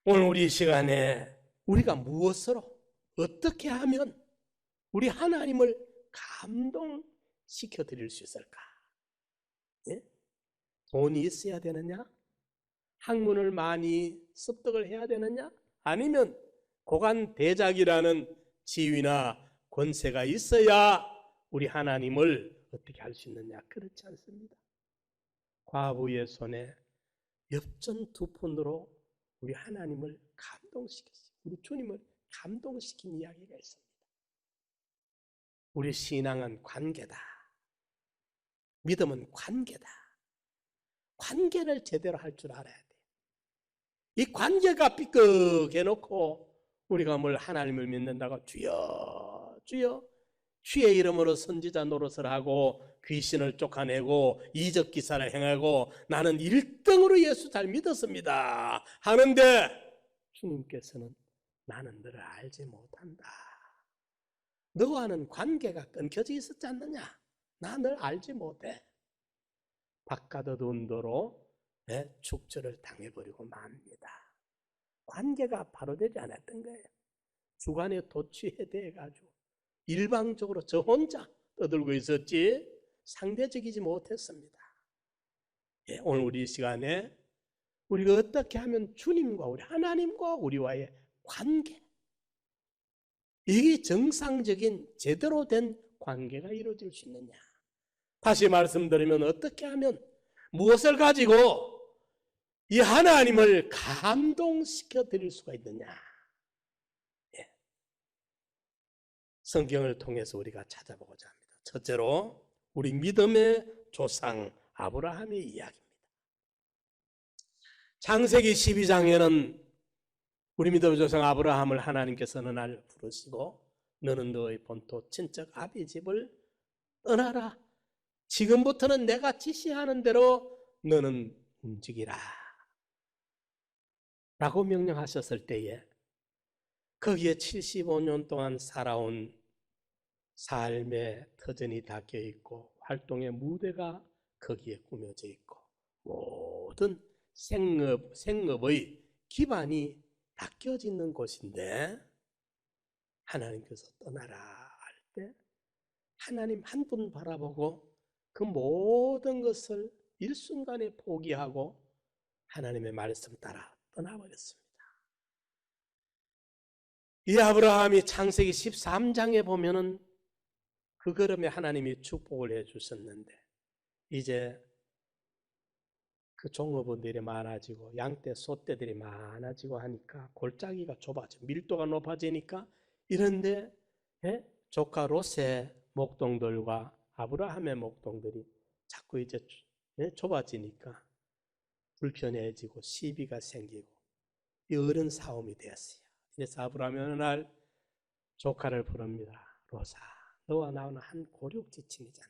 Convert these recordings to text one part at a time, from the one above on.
오늘 우리 시간에 우리가 무엇으로 어떻게 하면 우리 하나님을 감동시켜 드릴 수 있을까? 예? 돈이 있어야 되느냐? 학문을 많이 습득을 해야 되느냐? 아니면 고관 대작이라는 지위나 권세가 있어야 우리 하나님을 어떻게 할 수 있느냐? 그렇지 않습니다. 과부의 손에 엽전 두 푼으로 우리 하나님을 감동시켰어요. 우리 주님을 감동시킨 이야기가 있습니다. 우리 신앙은 관계다. 믿음은 관계다. 관계를 제대로 할 줄 알아야 돼. 이 관계가 삐끗해놓고 우리가 뭘 하나님을 믿는다고 주여 주여 주의 이름으로 선지자 노릇을 하고 귀신을 쫓아내고 이적 기사를 행하고 나는 1등으로 예수 잘 믿었습니다 하는데 주님께서는 나는 너를 알지 못한다. 너와는 관계가 끊겨져 있었지 않느냐? 나 널 알지 못해. 바깥 운도로 축절을 당해버리고 맙니다. 관계가 바로 되지 않았던 거예요. 주관에 도취해대가지고 일방적으로 저 혼자 떠들고 있었지 상대적이지 못했습니다. 오늘 우리 시간에 우리가 어떻게 하면 주님과 우리 하나님과 우리와의 관계, 이게 정상적인 제대로 된 관계가 이루어질 수 있느냐? 다시 말씀드리면 어떻게 하면 무엇을 가지고 이 하나님을 감동시켜 드릴 수가 있느냐? 성경을 통해서 우리가 찾아보고자 합니다. 첫째로 우리 믿음의 조상 아브라함의 이야기입니다. 창세기 12장에는 우리 믿음의 조상 아브라함을 하나님께서는 날 부르시고 너는 너의 본토 친척 아비 집을 떠나라. 지금부터는 내가 지시하는 대로 너는 움직이라 라고 명령하셨을 때에 거기에 75년 동안 살아온 삶의 터전이 닦여 있고 활동의 무대가 거기에 꾸며져 있고 모든 생업의 기반이 닦여져 있는 곳인데 하나님께서 떠나라 할 때 하나님 한 분 바라보고 그 모든 것을 일순간에 포기하고 하나님의 말씀 따라 떠나버렸습니다. 이 아브라함이 창세기 13장에 보면은 그 걸음에 하나님이 축복을 해 주셨는데 이제 그 종업원들이 많아지고 양떼 소떼들이 많아지고 하니까 골짜기가 좁아져 밀도가 높아지니까 이런데 조카 롯의 목동들과 아브라함의 목동들이 자꾸 이제 좁아지니까 불편해지고 시비가 생기고 이 어른 싸움이 되었어요. 그래서 아브라함이 어느 날 조카를 부릅니다. 롯아, 너와 나는 한 고륙지층이잖아.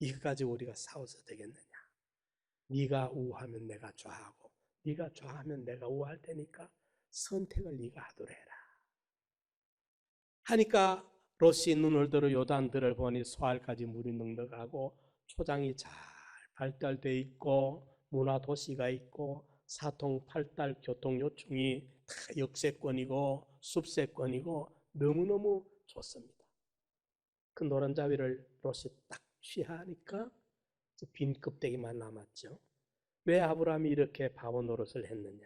이거 가지고 우리가 싸워서 되겠느냐? 네가 우하면 내가 좌하고 네가 좌하면 내가 우할 테니까 선택을 네가 하도록 해라. 하니까 롯이 눈을 들어 요단들을 보니 소알까지 물이 넉넉하고 초장이 잘 발달되어 있고 문화 도시가 있고 사통팔달 교통 요충이 다 역세권이고 숲세권이고 너무너무 좋습니다. 그 노란자위를 롯이 딱 취하니까 빈 껍데기만 남았죠. 왜 아브라함이 이렇게 바보 노릇을 했느냐?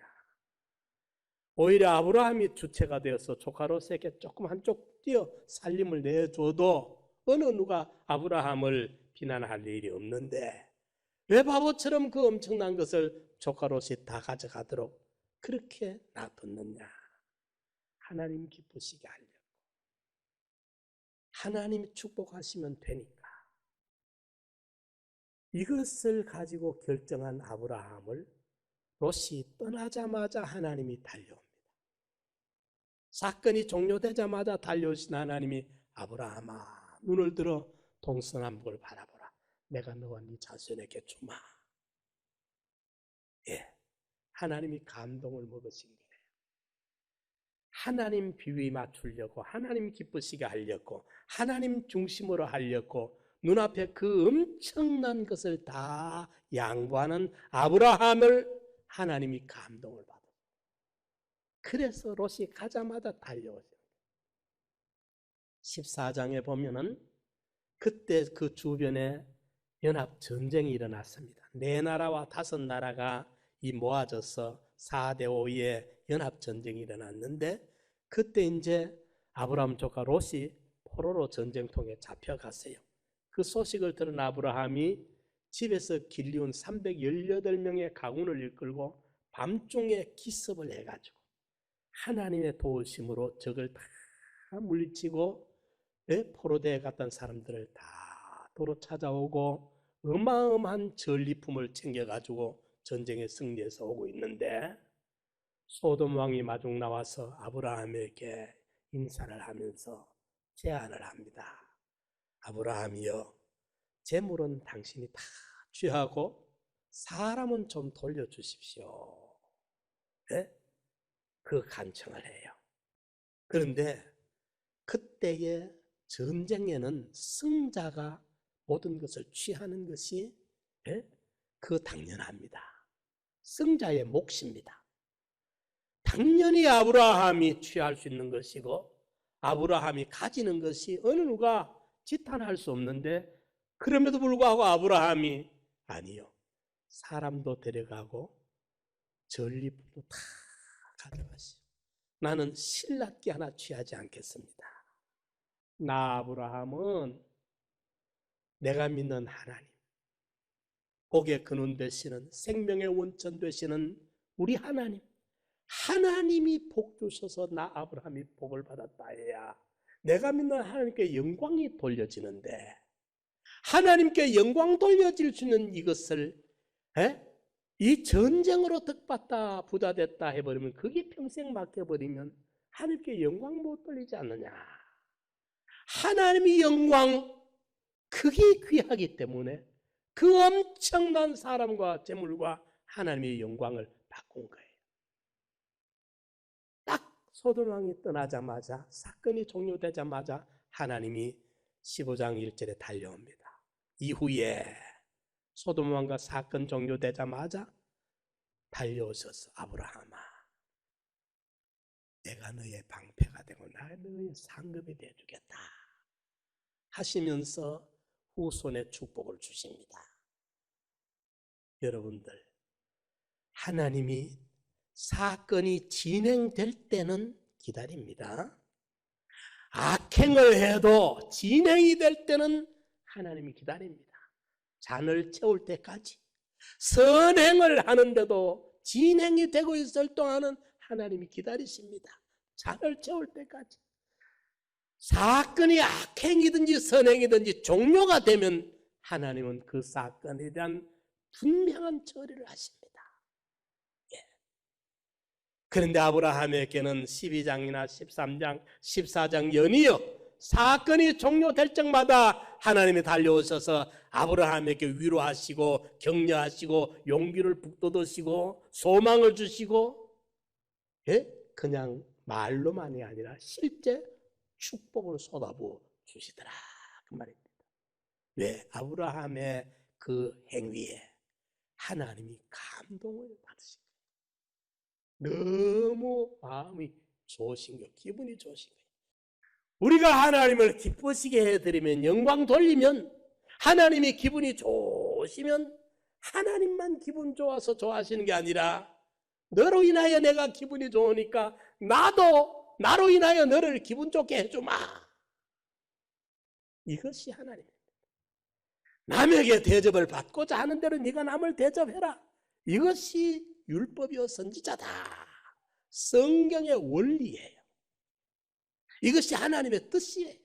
오히려 아브라함이 주체가 되어서 조카 롯에게 조금 한쪽 뛰어 살림을 내줘도 어느 누가 아브라함을 비난할 일이 없는데 왜 바보처럼 그 엄청난 것을 조카 롯이 다 가져가도록 그렇게 놔뒀느냐? 하나님 기쁘시게 하려고. 하나님이 축복하시면 되니까. 이것을 가지고 결정한 아브라함을 롯이 떠나자마자 하나님이 달려옵니다. 사건이 종료되자마자 달려오신 하나님이 아브라함아 눈을 들어 동서남북을 바라보라. 내가 너와 네 자손에게 주마. 하나님이 감동을 먹으신 거예요. 하나님 비위 맞추려고 하나님 기쁘시게 하려고 하나님 중심으로 하려고 눈앞에 그 엄청난 것을 다 양보하는 아브라함을 하나님이 감동을 받았어요. 그래서 롯이 가자마자 달려오죠. 14장에 보면은 그때 그 주변에 연합 전쟁이 일어났습니다. 네 나라와 다섯 나라가 모아져서 4대 5의 연합 전쟁이 일어났는데, 그때 이제 아브라함 조카 롯이 포로로 전쟁통에 잡혀갔어요. 그 소식을 들은 아브라함이 집에서 길리운 318명의 가군을 이끌고 밤중에 기습을 해가지고 하나님의 도우심으로 적을 다 물리치고 포로대에 갔던 사람들을 다 도로 찾아오고 어마어마한 전리품을 챙겨가지고 전쟁에 승리해서 오고 있는데, 소돔 왕이 마중 나와서 아브라함에게 인사를 하면서 제안을 합니다. 아브라함이여, 재물은 당신이 다 취하고 사람은 좀 돌려주십시오. 네? 그 간청을 해요. 그런데 그때의 전쟁에는 승자가 모든 것을 취하는 것이 그 당연합니다. 승자의 몫입니다. 당연히 아브라함이 취할 수 있는 것이고 아브라함이 가지는 것이 어느 누가 지탄할 수 없는데, 그럼에도 불구하고 아브라함이 아니요, 사람도 데려가고 전리품도 다 가져가시오. 나는 실낱기 하나 취하지 않겠습니다. 나 아브라함은 내가 믿는 하나님, 복의 근원 되시는 생명의 원천 되시는 우리 하나님, 하나님이 복 주셔서 나 아브라함이 복을 받았다 해야 내가 믿는 하나님께 영광이 돌려지는데, 하나님께 영광 돌려질 수 있는 이것을 이 전쟁으로 덕받다 부자 됐다 해버리면, 그게 평생 맡겨버리면 하나님께 영광 못 돌리지 않느냐. 하나님의 영광, 그게 귀하기 때문에 그 엄청난 사람과 재물과 하나님의 영광을 바꾼 거예요. 딱 소돔 왕이 떠나자마자, 사건이 종료되자마자 하나님이 15장 1절에 달려옵니다. 이후에 소돔 왕과 사건 종료되자마자 달려오셔서 아브라함아, 내가 너의 방패가 되고 너의 상급이 되어주겠다 하시면서 후손의 축복을 주십니다. 여러분들, 하나님이 사건이 진행될 때는 기다립니다. 악행을 해도 진행이 될 때는 하나님이 기다립니다. 잔을 채울 때까지. 선행을 하는데도 진행이 되고 있을 동안은 하나님이 기다리십니다. 잔을 채울 때까지. 사건이 악행이든지 선행이든지 종료가 되면 하나님은 그 사건에 대한 분명한 처리를 하십니다. 그런데 아브라함에게는 12장이나 13장, 14장 연이어 사건이 종료될 적마다 하나님이 달려오셔서 아브라함에게 위로하시고 격려하시고 용기를 북돋으시고 소망을 주시고, 그냥 말로만이 아니라 실제 축복을 쏟아부어 주시더라, 그 말입니다. 왜? 아브라함의 그 행위에 하나님이 감동을 받으신 거예요. 너무 마음이 좋으신 거예요. 기분이 좋으신 거예요. 우리가 하나님을 기쁘시게 해드리면, 영광 돌리면, 하나님이 기분이 좋으시면 하나님만 기분 좋아서 좋아하시는 게 아니라 너로 인하여 내가 기분이 좋으니까 나로 인하여 너를 기분 좋게 해주마. 이것이 하나님입니다. 남에게 대접을 받고자 하는 대로 네가 남을 대접해라. 이것이 율법이요 선지자다. 성경의 원리예요. 이것이 하나님의 뜻이에요.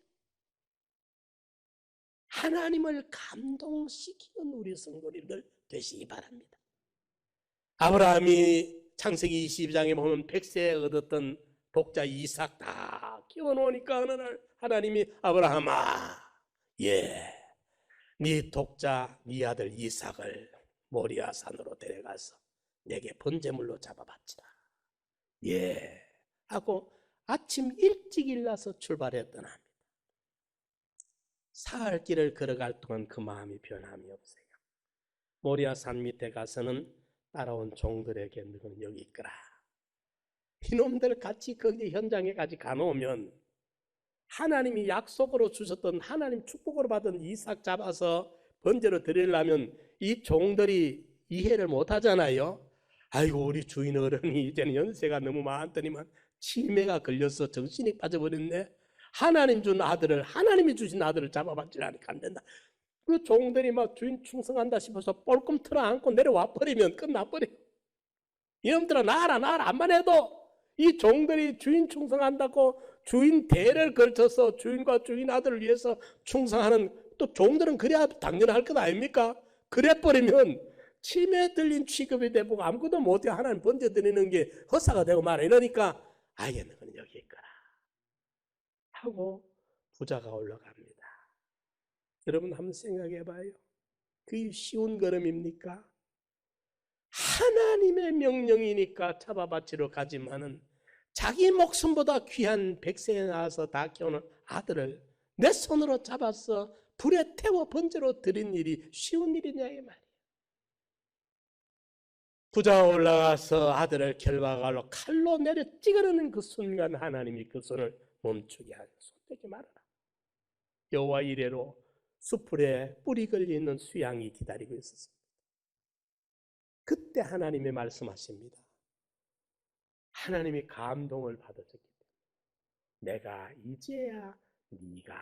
하나님을 감동시키는 우리 성도님들 되시기 바랍니다. 아브라함이 창세기 22장에 보면 100세에 얻었던 독자 이삭 다 키워놓으니까 어느 날 하나님이 아브라함아, 네 독자 네 아들 이삭을 모리아 산으로 데려가서 내게 번제물로 잡아바치라. 하고 아침 일찍 일어나서 출발했더랍니다. 사흘 길을 걸어갈 동안 그 마음이 변함이 없어요. 모리아 산 밑에 가서는 따라온 종들에게 너는 여기 있거라. 이놈들 같이 거기 현장에 같이 가놓으면 하나님이 약속으로 주셨던 하나님 축복으로 받은 이삭 잡아서 번제로 드리려면 이 종들이 이해를 못 하잖아요. 아이고 우리 주인 어른이 이제는 연세가 너무 많더니만 치매가 걸려서 정신이 빠져버렸네. 하나님이 주신 아들을 잡아받지 않으니까 안 된다. 그 종들이 막 주인 충성한다 싶어서 뻘끔 틀어 안고 내려와 버리면 끝나버려. 이놈들아 나라 안만 해도 이 종들이 주인 충성한다고 주인 대를 걸쳐서 주인과 주인 아들을 위해서 충성하는, 또 종들은 그래야 당연할 것 아닙니까? 그래 버리면 치매 들린 취급이 되고 아무것도 못해 하나님 번제 드리는 게 헛사가 되고 말아. 이러니까 아예 너는 여기 있거라 하고 부자가 올라갑니다. 여러분 한번 생각해 봐요. 그게 쉬운 걸음입니까? 하나님의 명령이니까 잡아바치러 가지만은 자기 목숨보다 귀한 백세에 나와서 다 키우는 아들을 내 손으로 잡아서 불에 태워 번제로 드린 일이 쉬운 일이냐 이 말이에요. 부자가 올라가서 아들을 결박하러 칼로 내려 찌르는 그 순간 하나님이 그 손을 멈추게 하여 손대지 말아라. 여호와 이래로 수풀에 뿌리 걸려 있는 수양이 기다리고 있었습니다. 그때 하나님이 말씀하십니다. 하나님이 감동을 받으셨기 때문에 내가 이제야 네가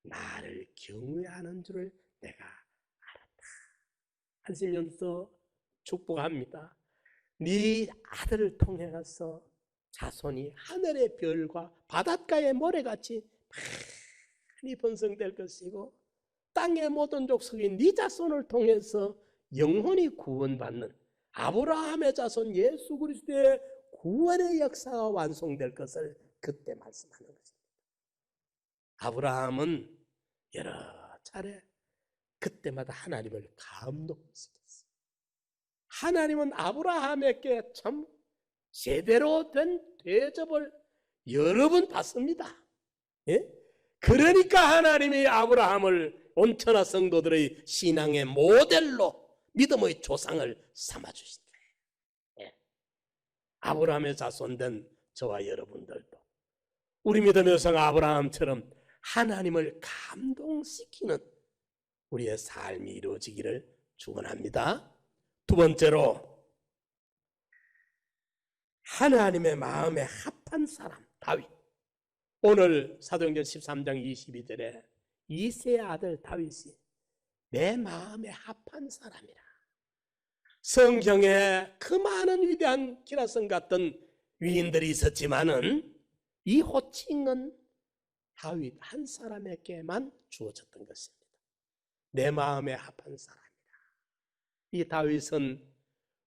나를 경외하는 줄을 내가 알았다 하시면서 축복합니다. 네 아들을 통해서 자손이 하늘의 별과 바닷가의 모래같이 많이 번성될 것이고 땅의 모든 족속이 네 자손을 통해서 영혼이 구원받는 아브라함의 자손 예수 그리스도의 구원의 역사가 완성될 것을 그때 말씀하는 것입니다. 아브라함은 여러 차례 그때마다 하나님을 감동시켰어요. 하나님은 아브라함에게 참 제대로 된 대접을 여러 번 받습니다. 예? 그러니까 하나님이 아브라함을 온천하 성도들의 신앙의 모델로 믿음의 조상을 삼아주신 거예요. 예. 아브라함의 자손된 저와 여러분들도 우리 믿음의 성 아브라함처럼 하나님을 감동시키는 우리의 삶이 이루어지기를 축원합니다. 두 번째로 하나님의 마음에 합한 사람 다윗. 오늘 사도행전 13장 22절에 이새의 아들 다윗이 내 마음에 합한 사람이라. 성경에 그 많은 위대한 기라성 같은 위인들이 있었지만은 이 호칭은 다윗 한 사람에게만 주어졌던 것입니다. 내 마음에 합한 사람이라. 이 다윗은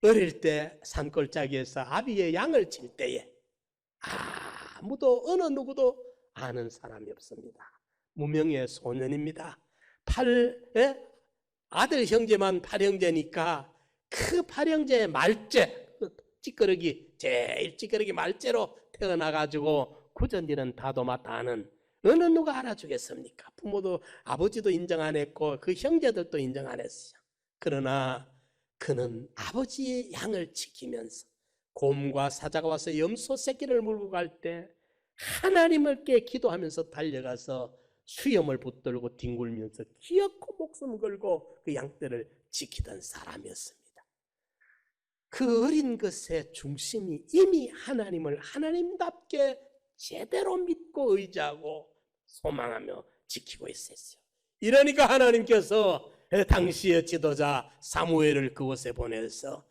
어릴 때 산골짜기에서 아비의 양을 칠 때에 아무도 어느 누구도 아는 사람이 없습니다. 무명의 소년입니다. 아들 형제만 8형제니까 그 8형제의 말째, 제일 찌끄러기 말째로 태어나가지고 굳은일은 다도 마다 하는 어느 누가 알아주겠습니까? 부모도 아버지도 인정 안 했고 그 형제들도 인정 안 했어요. 그러나 그는 아버지의 양을 지키면서 곰과 사자가 와서 염소 새끼를 물고 갈 때 하나님께 기도하면서 달려가서 수염을 붙들고 뒹굴면서 기어코 목숨 걸고 그 양떼를 지키던 사람이었습니다. 그 어린 것의 중심이 이미 하나님을 하나님답게 제대로 믿고 의지하고 소망하며 지키고 있었어요. 이러니까 하나님께서 당시의 지도자 사무엘을 그곳에 보내서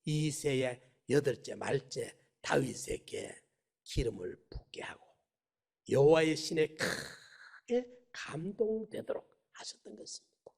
이새의 8째 말째 다윗에게 기름을 붓게 하고 여호와의 신에 크게 감동되도록 하셨던 것입니다.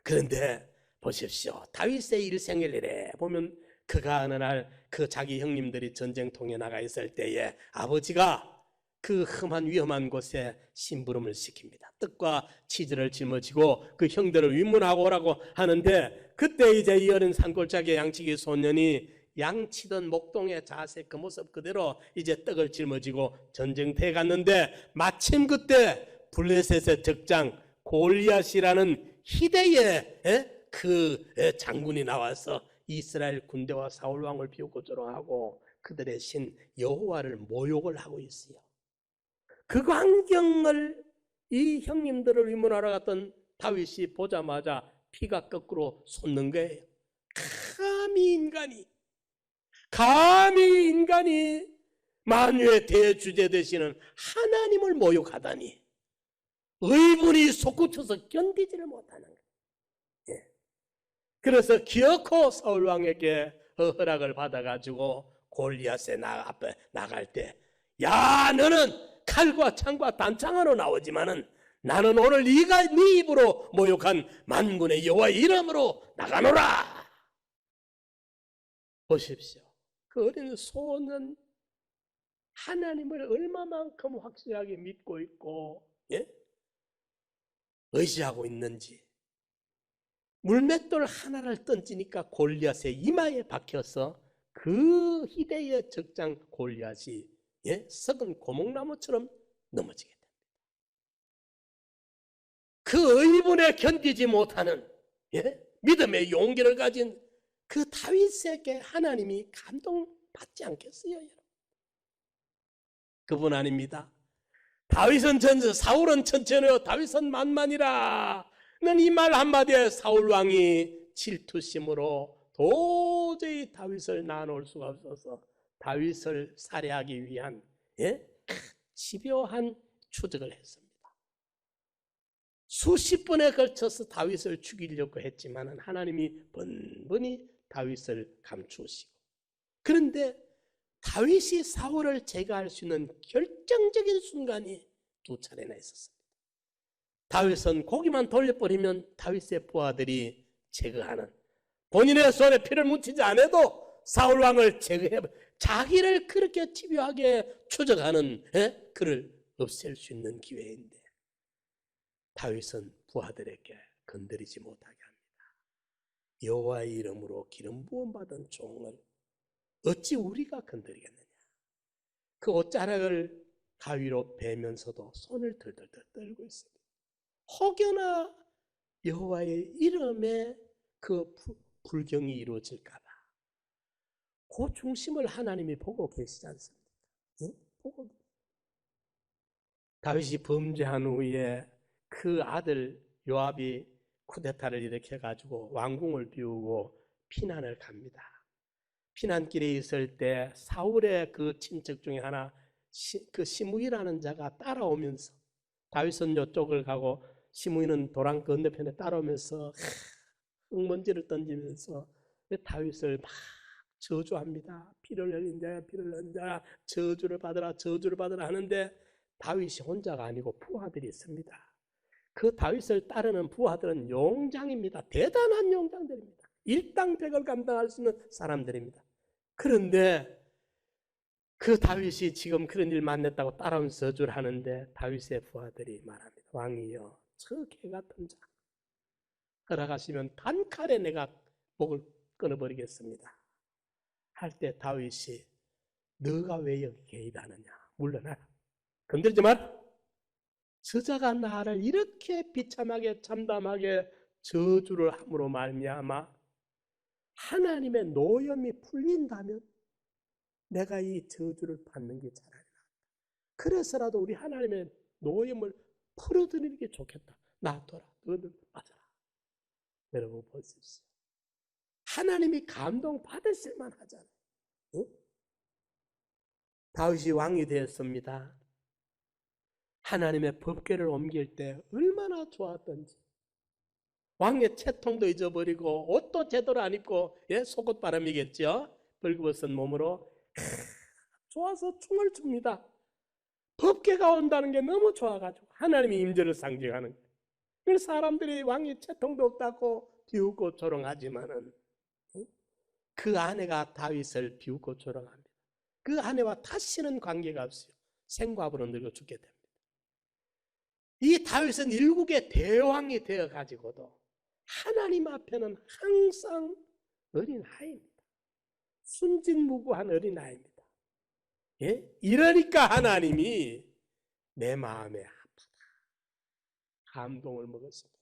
그런데 보십시오. 다윗의 일생을 이래 보면 그가 어느 날 그 자기 형님들이 전쟁통에 나가 있을 때에 아버지가 그 험한 위험한 곳에 심부름을 시킵니다. 떡과 치즈를 짊어지고 그 형들을 위문하고 오라고 하는데 그때 이제 이 어린 산골짜기 양치기 소년이 양치던 목동의 자세 그 모습 그대로 이제 떡을 짊어지고 전쟁터에 갔는데 마침 그때 블레셋의 적장 골리앗이라는 희대의 그 장군이 나와서 이스라엘 군대와 사울 왕을 비웃고 조롱하고 그들의 신 여호와를 모욕을 하고 있어요. 그 광경을 이 형님들을 위문하러 갔던 다윗이 보자마자 피가 거꾸로 솟는 거예요. 감히 인간이 만유의 대주제 되시는 하나님을 모욕하다니, 의분이 솟구쳐서 견디지를 못하는 거예요. 예. 그래서 기어코 사울 왕에게 허락을 받아가지고 골리앗의 앞에 나갈 때, 야, 너는 칼과 창과 단창으로 나오지만은 나는 오늘 네가 네 입으로 모욕한 만군의 여호와의 이름으로 나가노라. 보십시오. 그 어린 소는 하나님을 얼마만큼 확실하게 믿고 있고, 예? 의지하고 있는지. 물맷돌 하나를 던지니까 골리앗의 이마에 박혀서 그 희대의 적장 골리앗이, 예? 썩은 고목나무처럼 넘어지게 됩니다. 그 의분에 견디지 못하는, 예? 믿음의 용기를 가진 그 다윗에게 하나님이 감동받지 않겠어요, 여러분? 그분 아닙니다. 다윗은 전체, 사울은 천천히요, 다윗은 만만이라. 는 이 말 한마디에 사울 왕이 질투심으로 도저히 다윗을 낳아놓을 수가 없어서 다윗을 살해하기 위한, 예? 집요한 추적을 했습니다. 수십 번에 걸쳐서 다윗을 죽이려고 했지만 하나님이 번번이 다윗을 감추시고, 그런데 다윗이 사울을 제거할 수 있는 결정적인 순간이 두 차례나 있었습니다. 다윗은 고기만 돌려버리면 다윗의 부하들이 제거하는, 본인의 손에 피를 묻히지 않아도 사울 왕을 제거해, 자기를 그렇게 집요하게 추적하는, 예? 그를 없앨 수 있는 기회인데 다윗은 부하들에게 건드리지 못하게 합니다. 여호와의 이름으로 기름 부음 받은 종을 어찌 우리가 건드리겠느냐. 그 옷자락을 가위로 베면서도 손을 들들들 떨고 있습니다. 혹여나 여호와의 이름에 그 불경이 이루어질까 봐. 그 중심을 하나님이 보고 계시지 않습니까? 응? 보고. 다윗이 범죄한 후에 그 아들 요압이 쿠데타를 일으켜가지고 왕궁을 비우고 피난을 갑니다. 피난길에 있을 때 사울의 그 친척 중에 하나, 그 시므이라는 자가 따라오면서, 다윗은 이쪽을 가고 시므이는 도랑 건너편에 따라오면서 흙먼지를 던지면서 다윗을 막 저주합니다. 피를 흘린 자야, 피를 흘린 자야, 저주를 받으라, 저주를 받으라 하는데 다윗이 혼자가 아니고 부하들이 있습니다. 그 다윗을 따르는 부하들은 용장입니다. 대단한 용장들입니다. 일당백을 감당할 수 있는 사람들입니다. 그런데 그 다윗이 지금 그런 일 만났다고 따라오면서 저주를 하는데 다윗의 부하들이 말합니다. 왕이여, 저 개같은 자 허락하시면 단칼에 내가 목을 끊어버리겠습니다. 할 때 다윗이 너가 왜 여기 개입하느냐, 물러나라, 건들지 마라. 저자가 나를 이렇게 비참하게 참담하게 저주를 함으로 말미암아 하나님의 노염이 풀린다면 내가 이 저주를 받는 게 차라리 낫다. 그래서라도 우리 하나님의 노염을 풀어드리는 게 좋겠다. 놔둬라, 너는 맞아라. 여러분 보십시오. 하나님이 감동 받으실만 하잖아요. 응? 다윗이 왕이 되었습니다. 하나님의 법궤를 옮길 때 얼마나 좋았던지. 왕의 채통도 잊어버리고 옷도 제대로 안 입고, 예, 속옷바람이겠죠. 벌거벗은 몸으로 좋아서 춤을 춥니다. 법궤가 온다는 게 너무 좋아가지고 하나님의 임재를 상징하는 거예요. 그래서 사람들이 왕이 채통도 없다고 비웃고 조롱하지만은 그 아내가 다윗을 비웃고 조롱합니다. 그 아내와 다시는 관계가 없어요. 생과부로 늙어 죽게 됩니다. 이 다윗은 일국의 대왕이 되어가지고도 하나님 앞에는 항상 어린아이입니다. 순진무구한 어린아이입니다. 예? 이러니까 하나님이 내 마음에 아프다, 감동을 먹었습니다.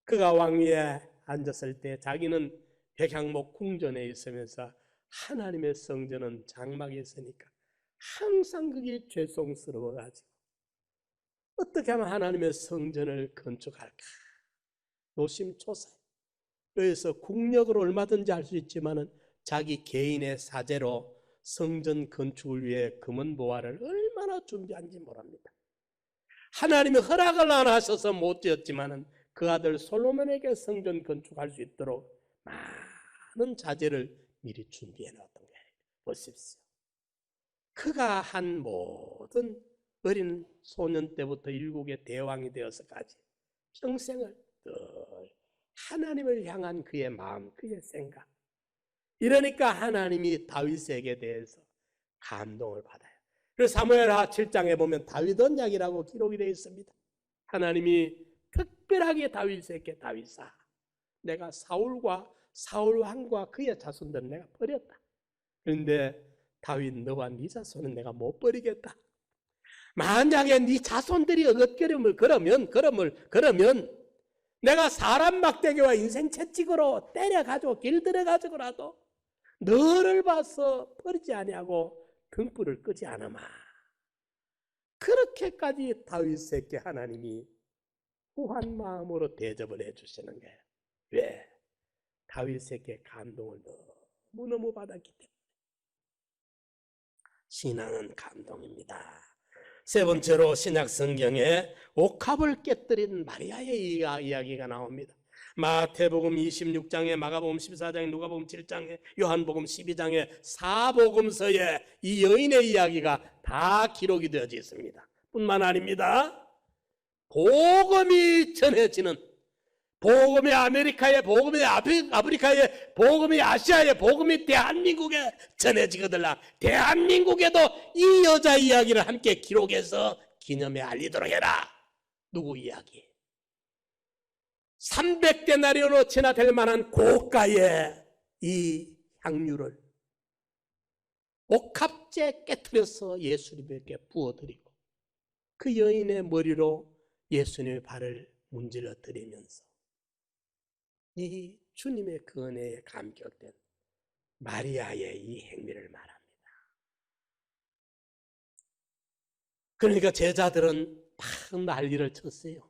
그가 왕위에 앉았을 때 자기는 백향목 궁전에 있으면서 하나님의 성전은 장막에 있으니까 항상 그게 죄송스러워가지고 어떻게 하면 하나님의 성전을 건축할까 노심초사해. 그래서 국력을 얼마든지 할 수 있지만은 자기 개인의 사재로 성전 건축을 위해 금은 보화를 얼마나 준비한지 모릅니다. 하나님이 허락을 안 하셔서 못 지었지만은 그 아들 솔로몬에게 성전 건축할 수 있도록 많은 자재를 미리 준비해 놓았던 거예요. 보십시오. 그가 한 모든 어린 소년 때부터 일국의 대왕이 되어서까지 평생을 늘 하나님을 향한 그의 마음, 그의 생각. 이러니까 하나님이 다윗에게 대해서 감동을 받아요. 그래서 사무엘하 7장에 보면 다윗 언약이라고 기록이 되어 있습니다. 하나님이 특별하게 다윗에게 다윗아, 내가 사울 왕과 그의 자손들은 내가 버렸다. 그런데 다윗 너와 네 자손은 내가 못 버리겠다. 만약에 네 자손들이 어긋거림을 그러면 내가 사람 막대기와 인생 채찍으로 때려가지고 길들여가지고라도 너를 봐서 버리지 아니하고 등불을 끄지 않으마. 그렇게까지 다윗에게 하나님이 후한 마음으로 대접을 해주시는 거예요. 왜? 다윗에게 감동을 너무너무 받았기 때문에. 신앙은 감동입니다. 세 번째로 신약 성경에 옥합을 깨뜨린 마리아의 이야기가 나옵니다. 마태복음 26장에, 마가복음 14장에, 누가복음 7장에, 요한복음 12장에, 사복음서에 이 여인의 이야기가 다 기록이 되어져 있습니다. 뿐만 아닙니다. 복음이 전해지는, 복음이 아메리카에, 복음이 아프리카에, 복음이 아시아에, 복음이 대한민국에 전해지거들라. 대한민국에도 이 여자 이야기를 함께 기록해서 기념에 알리도록 해라. 누구 이야기? 300데나리온으로 지나될 만한 고가의 이 향유를 옥합제 깨뜨려서 예수님에게 부어드리고 그 여인의 머리로 예수님의 발을 문질러 드리면서 이 주님의 그 은혜에 감격된 마리아의 이 행위를 말합니다. 그러니까 제자들은 막 난리를 쳤어요.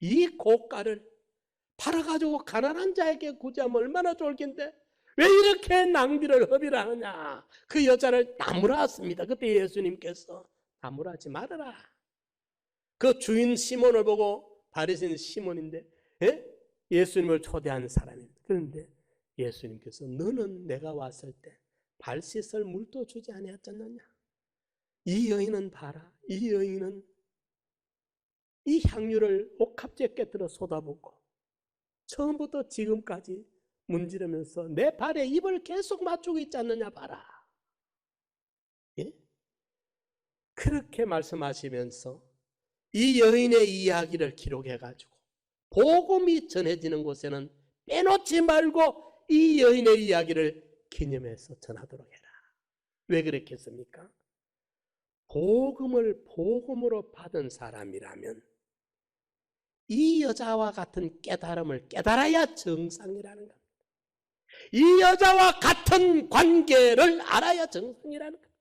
이 고가를 팔아가지고 가난한 자에게 구제하면 얼마나 좋을 텐데 왜 이렇게 낭비를 허비를 하느냐. 그 여자를 나무랐습니다. 그때 예수님께서 나무라지 말아라. 그 주인 시몬을 보고, 바리새인 시몬인데 예수님을 초대한 사람입니다. 그런데 예수님께서 너는 내가 왔을 때 발 씻을 물도 주지 아니었잖느냐. 이 여인은 봐라. 이 여인은 이 향유를 옥합지에 깨뜨려 쏟아붓고 처음부터 지금까지 문지르면서 내 발에 입을 계속 맞추고 있지 않느냐 봐라. 예? 그렇게 말씀하시면서 이 여인의 이야기를 기록해가지고 복음이 전해지는 곳에는 빼놓지 말고 이 여인의 이야기를 기념해서 전하도록 해라. 왜 그랬겠습니까? 복음을 복음으로 받은 사람이라면 이 여자와 같은 깨달음을 깨달아야 정상이라는 겁니다. 이 여자와 같은 관계를 알아야 정상이라는 겁니다.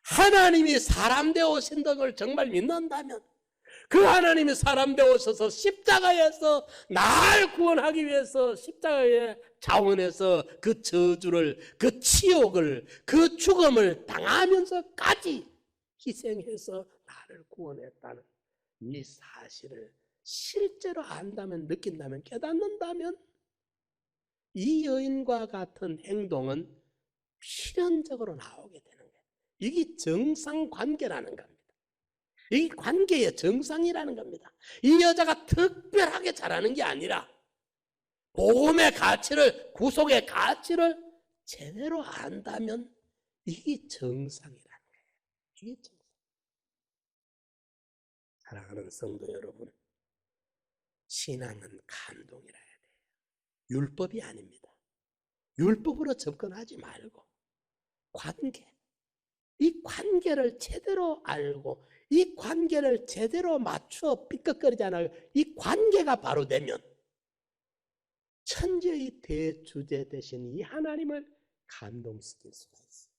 하나님이 사람 되어 오신 걸 정말 믿는다면 그 하나님이 사람 되어 오셔서 십자가에서 날 구원하기 위해서 십자가의 자원에서 그 저주를, 그 치욕을, 그 죽음을 당하면서까지 희생해서 나를 구원했다는 이 사실을 실제로 안다면, 느낀다면, 깨닫는다면 이 여인과 같은 행동은 필연적으로 나오게 되는 거예요. 이게 정상관계라는 겁니다. 이 관계의 정상이라는 겁니다. 이 여자가 특별하게 잘하는 게 아니라 복음의 가치를, 구속의 가치를 제대로 안다면 이게 정상이라는 거예요. 이게 정상. 사랑하는 성도 여러분, 신앙은 감동이라 해야 돼요. 율법이 아닙니다. 율법으로 접근하지 말고 관계, 이 관계를 제대로 알고 이 관계를 제대로 맞춰 삐걱거리지 않아요. 이 관계가 바로 되면 천지의 대주제 되신 이 하나님을 감동시킬 수가 있어요.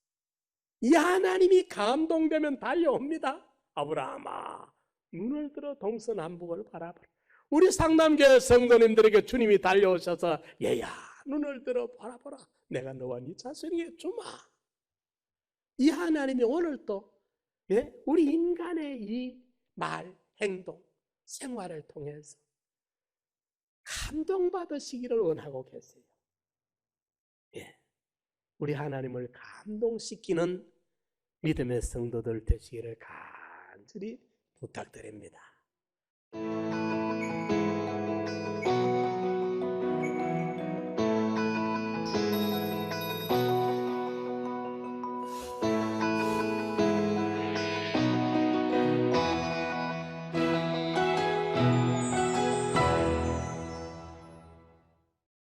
이 하나님이 감동되면 달려옵니다. 아브라함아, 눈을 들어 동서남북을 바라보라. 우리 상남교회 성도님들에게 주님이 달려오셔서 얘야, 눈을 들어 바라보라. 내가 너와 네 자손에게 주마. 이 하나님이 오늘도 우리 인간의 이 말, 행동, 생활을 통해서 감동받으시기를 원하고 계세요. 우리 하나님을 감동시키는 믿음의 성도들 되시기를 간절히 부탁드립니다.